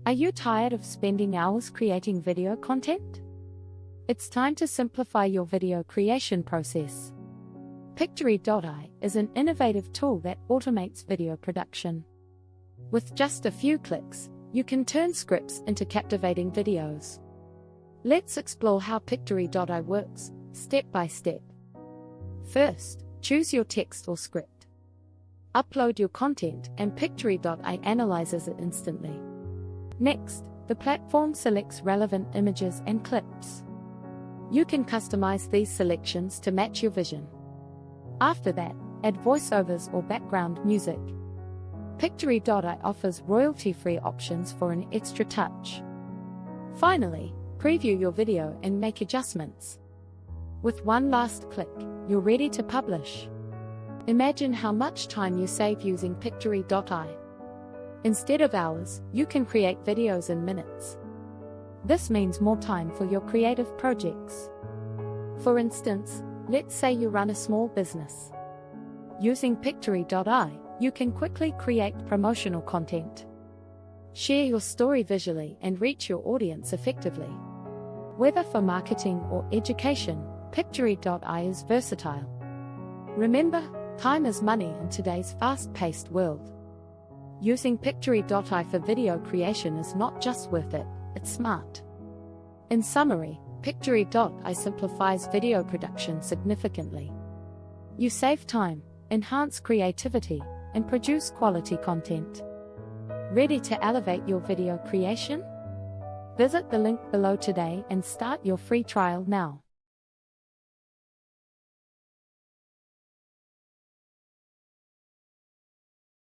Are you tired of spending hours creating video content? It's time to simplify your video creation process. Pictory AI is an innovative tool that automates video production. With just a few clicks, you can turn scripts into captivating videos. Let's explore how Pictory AI works, step by step. First, choose your text or script. Upload your content and Pictory AI analyzes it instantly. Next, the platform selects relevant images and clips. You can customize these selections to match your vision. After that, add voiceovers or background music. Pictory AI offers royalty-free options for an extra touch. Finally, preview your video and make adjustments. With one last click, you're ready to publish. Imagine how much time you save using Pictory AI. Instead of hours, you can create videos in minutes. This means more time for your creative projects. For instance, let's say you run a small business. Using Pictory AI, you can quickly create promotional content. Share your story visually and reach your audience effectively. Whether for marketing or education, Pictory AI is versatile. Remember, time is money in today's fast-paced world. Using Pictory AI for video creation is not just worth it, it's smart. In summary, Pictory AI simplifies video production significantly. You save time, enhance creativity, and produce quality content. Ready to elevate your video creation? Visit the link below today and start your free trial now.